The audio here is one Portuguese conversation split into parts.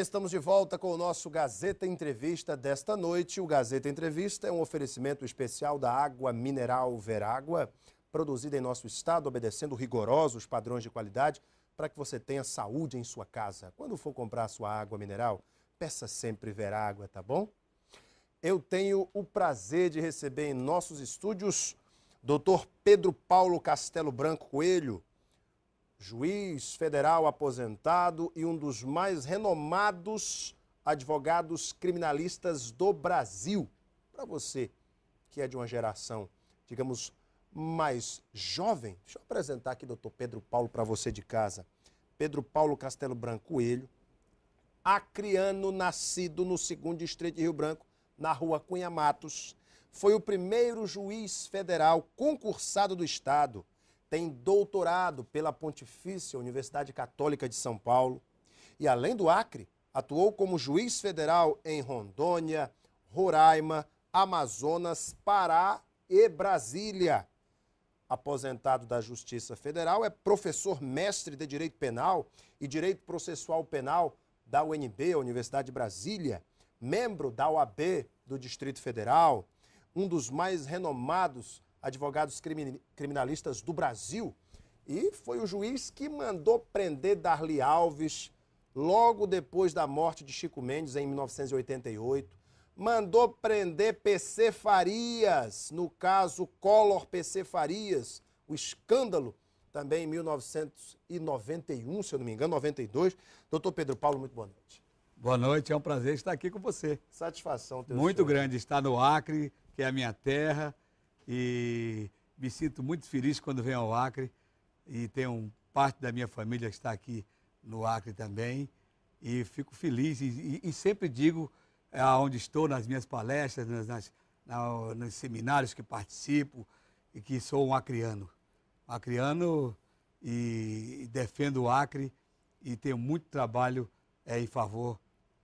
bem, estamos de volta com o nosso Gazeta Entrevista desta noite. O Gazeta Entrevista é um oferecimento especial da água mineral Verágua, produzida em nosso estado, obedecendo rigorosos padrões de qualidade para que você tenha saúde em sua casa. Quando for comprar sua água mineral, peça sempre Verágua, tá bom? Eu tenho o prazer de receber em nossos estúdios Dr. Pedro Paulo Castelo Branco Coelho, juiz federal aposentado e um dos mais renomados advogados criminalistas do Brasil. Para você que é de uma geração, digamos, mais jovem, deixa eu apresentar aqui doutor Pedro Paulo para você de casa. Pedro Paulo Castelo Branco Coelho, acriano, nascido no 2º Distrito de Rio Branco, na rua Cunha Matos, foi o primeiro juiz federal concursado do estado. Tem doutorado pela Pontifícia Universidade Católica de São Paulo e, além do Acre, atuou como juiz federal em Rondônia, Roraima, Amazonas, Pará e Brasília. Aposentado da Justiça Federal, é professor mestre de Direito Penal e Direito Processual Penal da UNB, Universidade de Brasília, membro da OAB do Distrito Federal, um dos mais renomados advogados criminalistas do Brasil, e foi o juiz que mandou prender Darli Alves logo depois da morte de Chico Mendes em 1988, mandou prender PC Farias, no caso Collor PC Farias, o escândalo, também em 1991, se eu não me engano, 92. Doutor Pedro Paulo, muito boa noite. Boa noite, é um prazer estar aqui com você. Satisfação ter muito grande estar no Acre, que é a minha terra, e me sinto muito feliz quando venho ao Acre, e tenho parte da minha família que está aqui no Acre também, e fico feliz e sempre digo aonde estou, nas minhas palestras, nos seminários que participo, e que sou um acriano. Acriano e defendo o Acre e tenho muito trabalho em favor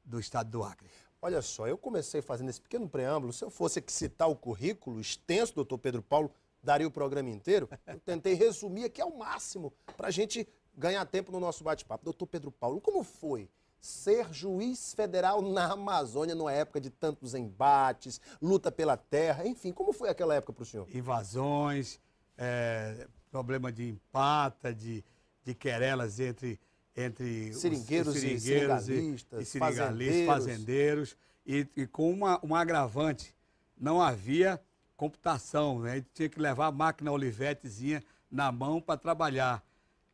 do estado do Acre. Olha só, eu comecei fazendo esse pequeno preâmbulo. Se eu fosse aqui citar o currículo extenso do doutor Pedro Paulo, daria o programa inteiro. Eu tentei resumir aqui ao máximo para a gente ganhar tempo no nosso bate-papo. Doutor Pedro Paulo, como foi ser juiz federal na Amazônia numa época de tantos embates, luta pela terra, enfim, como foi aquela época para o senhor? Invasões, problema de empata, de querelas entre seringueiros e seringanistas, fazendeiros, e com um agravante, não havia computação, né? A gente tinha que levar a máquina Olivettezinha na mão para trabalhar.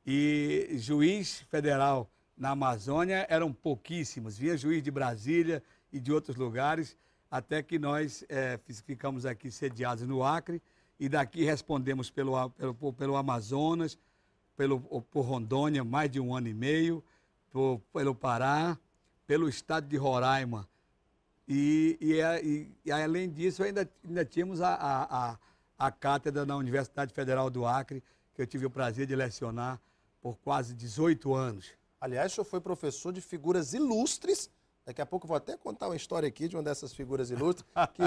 E juiz federal na Amazônia eram pouquíssimos, vinha juiz de Brasília e de outros lugares, até que nós ficamos aqui sediados no Acre, e daqui respondemos pelo Amazonas, por Rondônia, mais de 1 ano e meio, pelo Pará, pelo estado de Roraima. E além disso, ainda tínhamos a cátedra na Universidade Federal do Acre, que eu tive o prazer de lecionar por quase 18 anos. Aliás, o senhor foi professor de figuras ilustres. Daqui a pouco eu vou até contar uma história aqui de uma dessas figuras ilustres que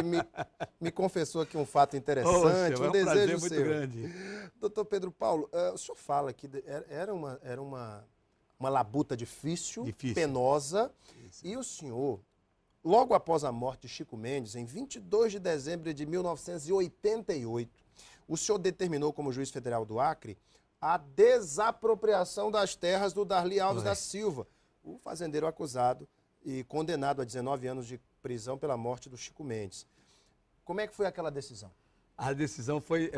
me confessou aqui um fato interessante, um desejo muito seu. Grande. Doutor Pedro Paulo, o senhor fala que era uma labuta difícil, penosa, isso. E o senhor, logo após a morte de Chico Mendes, em 22 de dezembro de 1988, o senhor determinou como juiz federal do Acre a desapropriação das terras do Darli Alves da Silva, o fazendeiro acusado e condenado a 19 anos de prisão pela morte do Chico Mendes. Como é que foi aquela decisão? A decisão foi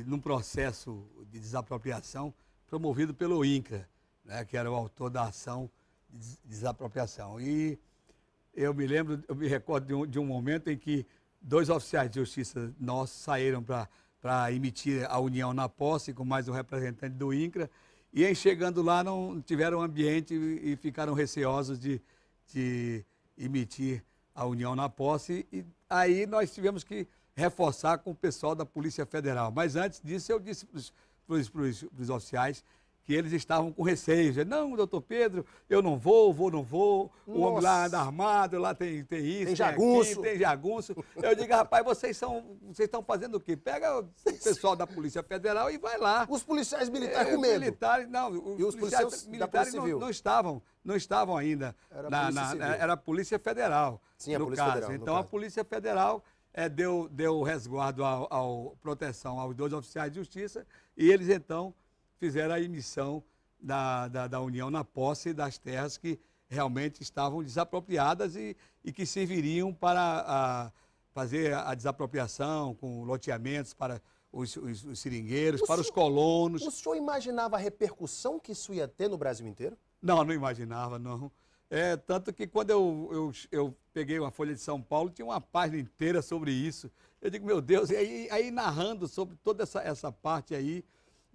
num processo de desapropriação promovido pelo INCRA, né, que era o autor da ação de desapropriação. E eu me recordo de um momento em que 2 oficiais de justiça nossos saíram para emitir a união na posse, com mais um representante do INCRA, e em chegando lá não tiveram ambiente e ficaram receosos de emitir a união na posse, e aí nós tivemos que reforçar com o pessoal da Polícia Federal. Mas antes disso eu disse para os oficiais que eles estavam com receio. Não, doutor Pedro, eu não vou, não vou. O homem lá anda armado, lá tem isso, tem jagunço. Aquilo, tem jagunço. Eu digo, rapaz, vocês estão fazendo o quê? Pega o pessoal da Polícia Federal e vai lá. Os policiais militares com medo. Os policiais militares não estavam ainda. Era a Polícia Federal, sim, a no Polícia caso. Federal, então, a Polícia Federal deu resguardo, proteção aos 2 oficiais de justiça e eles, então, fizeram a emissão da União na posse das terras que realmente estavam desapropriadas e que serviriam para fazer a desapropriação com loteamentos para os seringueiros, para os colonos. O senhor imaginava a repercussão que isso ia ter no Brasil inteiro? Não imaginava, não. Tanto que quando eu peguei uma Folha de São Paulo, tinha uma página inteira sobre isso. Eu digo, meu Deus, e aí narrando sobre toda essa parte aí,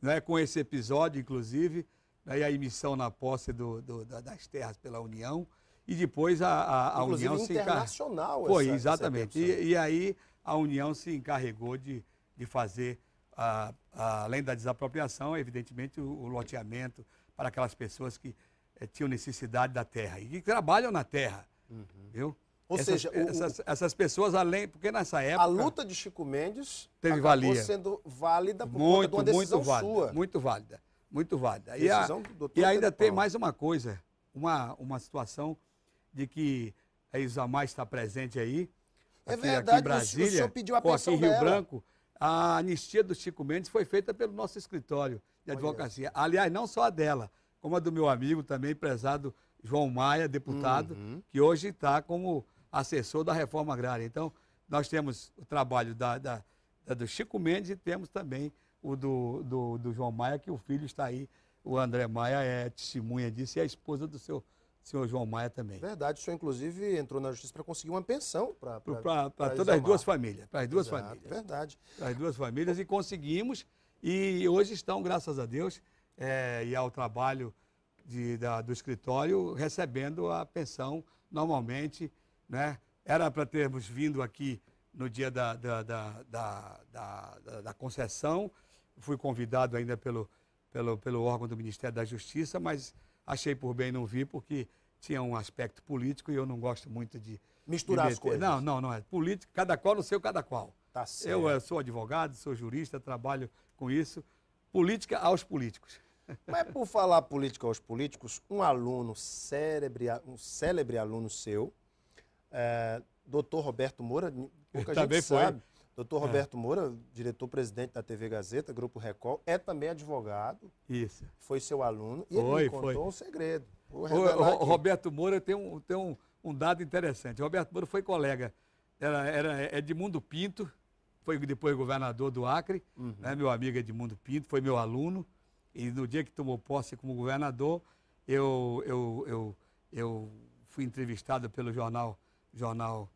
né, com esse episódio, inclusive, né, e a emissão na posse das terras pela União, e depois a União se encarregou. Internacional Foi, exatamente. E aí a União se encarregou de fazer, além da desapropriação, evidentemente, o loteamento para aquelas pessoas que tinham necessidade da terra e que trabalham na terra, viu? Ou seja, essas pessoas, porque nessa época... A luta de Chico Mendes acabou sendo válida por conta de uma decisão sua. Muito válida, muito válida. E ainda tem mais uma coisa, uma situação de que a Isamar está presente aí, aqui em Brasília, o senhor pediu a pensão aqui em Rio dela. Branco, a anistia do Chico Mendes foi feita pelo nosso escritório de advocacia. Aliás, não só a dela, como a do meu amigo também, prezado João Maia, deputado, que hoje está como assessor da reforma agrária. Então, nós temos o trabalho do Chico Mendes e temos também o do João Maia, que o filho está aí, o André Maia é testemunha disso, e a esposa do senhor João Maia também. Verdade, o senhor inclusive entrou na justiça para conseguir uma pensão para todas as duas famílias. Para as duas Exato, famílias. Verdade. Para as duas famílias, e conseguimos, e hoje estão, graças a Deus, e ao trabalho do escritório, recebendo a pensão normalmente, né? Era para termos vindo aqui no dia da concessão, fui convidado ainda pelo órgão do Ministério da Justiça, mas achei por bem não vir, porque tinha um aspecto político e eu não gosto muito de misturar as coisas. Não é. Política, cada qual no seu cada qual. Tá certo. Eu sou advogado, sou jurista, trabalho com isso. Política aos políticos. Mas por falar política aos políticos, um célebre aluno seu, doutor Roberto Moura, pouca gente sabe. Doutor Roberto Moura, diretor-presidente da TV Gazeta, Grupo Record, é também advogado. Isso. Foi seu aluno e ele me contou um segredo. O Roberto Moura tem um dado interessante. O Roberto Moura foi colega, era Edmundo Pinto, foi depois governador do Acre, né, meu amigo Edmundo Pinto, foi meu aluno. E no dia que tomou posse como governador, eu fui entrevistado pelo jornal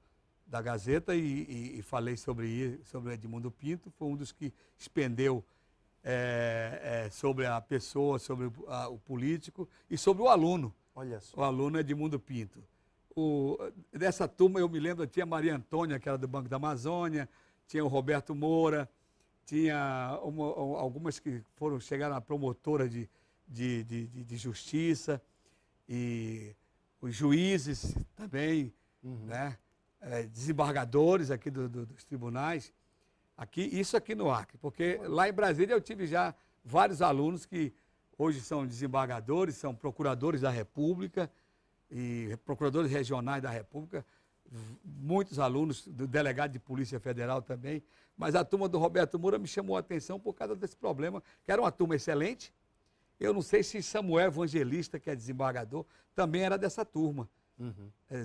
da Gazeta e falei sobre o Edmundo Pinto. Foi um dos que expendeu sobre a pessoa, sobre o político e sobre o aluno. Olha só. O aluno Edmundo Pinto. Dessa turma, eu me lembro, tinha Maria Antônia, que era do Banco da Amazônia, tinha o Roberto Moura, tinha algumas que chegaram a promotora de justiça, e os juízes também, né? Desembargadores aqui dos tribunais, isso aqui no Acre, porque lá em Brasília eu tive já vários alunos que hoje são desembargadores, são procuradores da República e procuradores regionais da República, muitos alunos do delegado de Polícia Federal também, mas a turma do Roberto Moura me chamou a atenção por causa desse problema, que era uma turma excelente. Eu não sei se Samuel Evangelista, que é desembargador, também era dessa turma.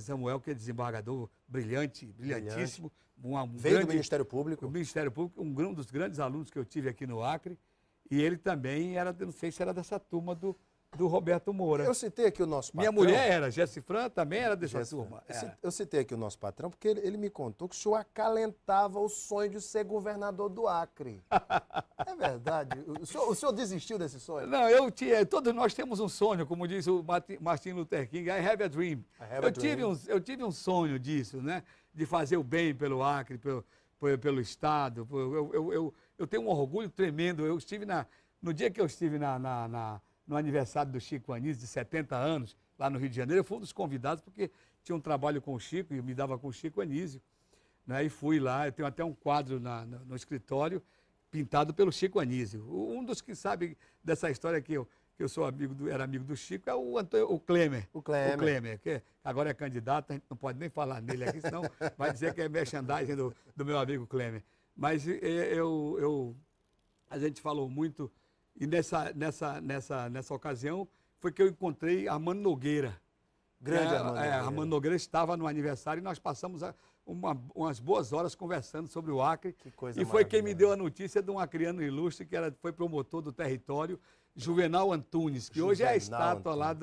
Samuel, que é desembargador brilhantíssimo. Veio do Ministério Público. Do Ministério Público, um dos grandes alunos que eu tive aqui no Acre, e ele também era, não sei se era dessa turma do Roberto Moura. Eu citei aqui o nosso patrão. Minha mulher era, Jessi Fran também era dessa turma. Eu citei aqui o nosso patrão porque ele me contou que o senhor acalentava o sonho de ser governador do Acre. É verdade? O senhor desistiu desse sonho? Não, todos nós temos um sonho, como diz o Martin Luther King, I have a dream. Eu tive um sonho disso, né? De fazer o bem pelo Acre, pelo Estado. Eu tenho um orgulho tremendo. No dia que eu estive no aniversário do Chico Anísio, de 70 anos, lá no Rio de Janeiro. Eu fui um dos convidados, porque tinha um trabalho com o Chico, e me dava com o Chico Anísio. Né? E fui lá, eu tenho até um quadro no escritório, pintado pelo Chico Anísio. Um dos que sabe dessa história que eu sou era amigo do Chico, é o Klemer. O Klemer. O Klemer, que agora é candidato, a gente não pode nem falar nele aqui, senão vai dizer que é merchandising do meu amigo Klemer. Mas a gente falou muito, e nessa ocasião foi que eu encontrei Armando Nogueira. Grande Armando Nogueira. Armando Nogueira estava no aniversário e nós passamos umas boas horas conversando sobre o Acre. Que coisa e foi quem me deu a notícia de um acriano ilustre, que foi promotor do território, Juvenal Antunes, que hoje é a estátua lá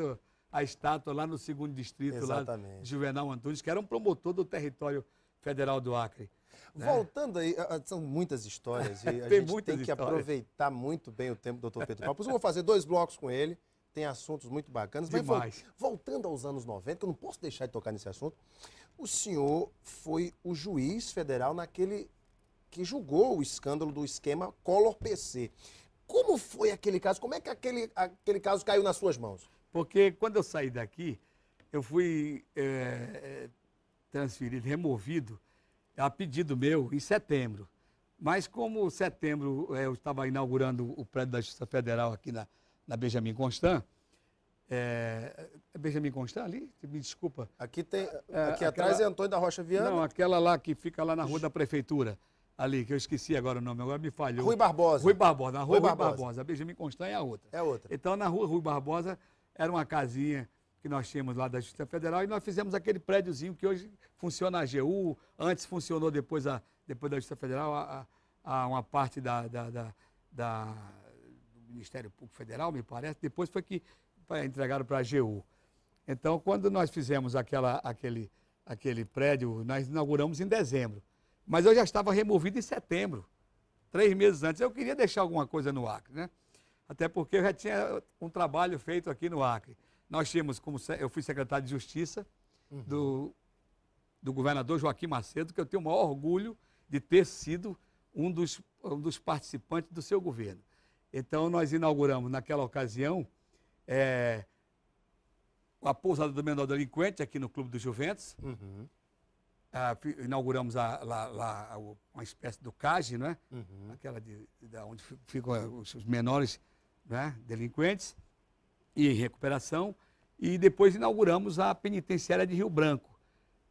no 2º distrito. Exatamente. Lá de Juvenal Antunes, que era um promotor do território federal do Acre. Voltando aí, são muitas histórias e a Tem gente muitas tem que histórias. aproveitar muito bem o tempo do Dr. Pedro Paulo. Por isso eu vou fazer 2 blocos com ele, tem assuntos muito bacanas. Demais. Mas voltando aos anos 90, que eu não posso deixar de tocar nesse assunto, o senhor foi o juiz federal naquele que julgou o escândalo do esquema Collor-PC. Como foi aquele caso? Como é que aquele caso caiu nas suas mãos? Porque quando eu saí daqui, eu fui transferido, removido, a pedido meu, em setembro. Mas como setembro eu estava inaugurando o prédio da Justiça Federal aqui na Benjamin Constant, é Benjamin Constant ali? Me desculpa. Aqui atrás é Antônio da Rocha Viana. Não, aquela lá que fica lá na rua da Prefeitura, ali, que eu esqueci agora o nome, agora me falhou. Rui Barbosa. Rui Barbosa, na rua Rui Barbosa. A Benjamin Constant é a outra. É outra. Então, na rua Rui Barbosa, era uma casinha que nós tínhamos lá da Justiça Federal e nós fizemos aquele prédiozinho que hoje funciona a AGU, antes funcionou depois da Justiça Federal, uma parte do Ministério Público Federal, me parece, depois foi que entregaram para a AGU. Então, quando nós fizemos aquele prédio, nós inauguramos em dezembro. Mas eu já estava removido em setembro, 3 meses antes. Eu queria deixar alguma coisa no Acre, né? Até porque eu já tinha um trabalho feito aqui no Acre. Nós tínhamos, eu fui secretário de Justiça do governador Joaquim Macedo, que eu tenho o maior orgulho de ter sido um dos participantes do seu governo. Então, nós inauguramos, naquela ocasião, a pousada do menor delinquente aqui no Clube do Juventus. Inauguramos uma espécie do CAGE, não é? Aquela onde ficam os menores, né, delinquentes e em recuperação. E depois inauguramos a penitenciária de Rio Branco.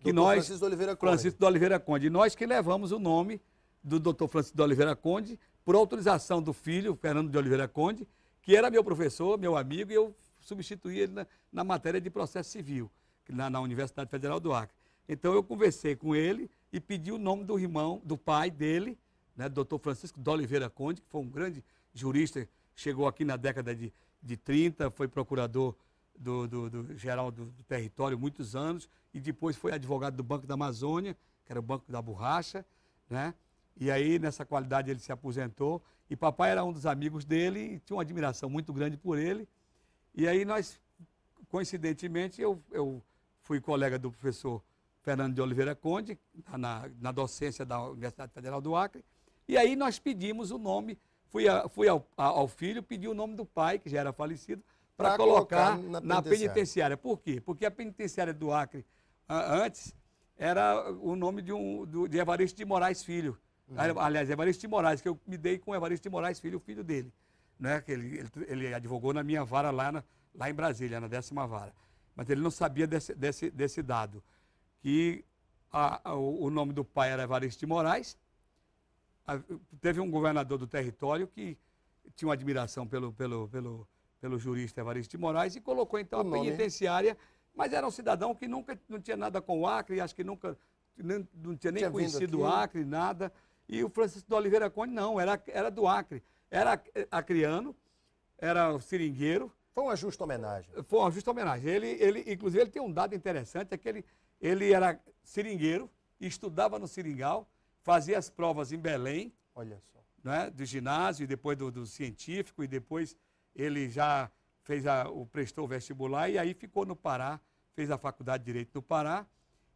Francisco de Oliveira Conde. Francisco de Oliveira Conde. E nós que levamos o nome do Dr. Francisco de Oliveira Conde, por autorização do filho, Fernando de Oliveira Conde, que era meu professor, meu amigo, e eu substituí ele na matéria de processo civil, na Universidade Federal do Acre. Então eu conversei com ele e pedi o nome do irmão, do pai dele, né, Dr. Francisco de Oliveira Conde, que foi um grande jurista, chegou aqui na década de 30, foi procurador geral do território muitos anos, e depois foi advogado do Banco da Amazônia, que era o Banco da Borracha, né? E aí, nessa qualidade, ele se aposentou, e papai era um dos amigos dele, e tinha uma admiração muito grande por ele. E aí nós, coincidentemente, eu fui colega do professor Fernando de Oliveira Conde, na docência da Universidade Federal do Acre, e aí nós pedimos o nome, fui ao filho, pedi o nome do pai, que já era falecido, para colocar na penitenciária. Por quê? Porque a penitenciária do Acre, antes, era o nome de Evaristo de Moraes Filho. Aliás, Evaristo de Moraes, que eu me dei com Evaristo de Moraes Filho, o filho dele. Né? Que ele advogou na minha vara lá em Brasília, na 10ª vara. Mas ele não sabia desse dado. Que o nome do pai era Evaristo de Moraes. Teve um governador do território que tinha uma admiração pelo jurista Evaristo de Moraes e colocou então a penitenciária, mas era um cidadão que não tinha nada com o Acre, acho que não tinha nem conhecido o Acre, nada. E o Francisco de Oliveira Conde não, era do Acre. Era acriano, era seringueiro. Foi uma justa homenagem. Foi uma justa homenagem. Inclusive, ele tem um dado interessante, é que ele era seringueiro, estudava no Seringal, fazia as provas em Belém. Olha só. Né, do ginásio, e depois do científico, e depois ele já prestou o vestibular, e aí ficou no Pará, fez a faculdade de Direito no Pará,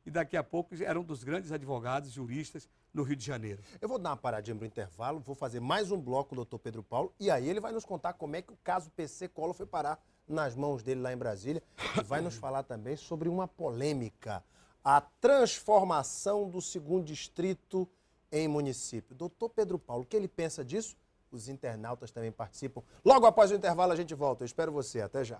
e daqui a pouco era um dos grandes advogados, juristas no Rio de Janeiro. Eu vou dar uma paradinha para o intervalo, vou fazer mais um bloco, doutor Pedro Paulo, e aí ele vai nos contar como é que o caso PC Collor foi parar nas mãos dele lá em Brasília e vai nos falar também sobre uma polêmica, a transformação do 2º Distrito em município. Doutor Pedro Paulo, o que ele pensa disso? Os internautas também participam. Logo após o intervalo a gente volta. Eu espero você. Até já.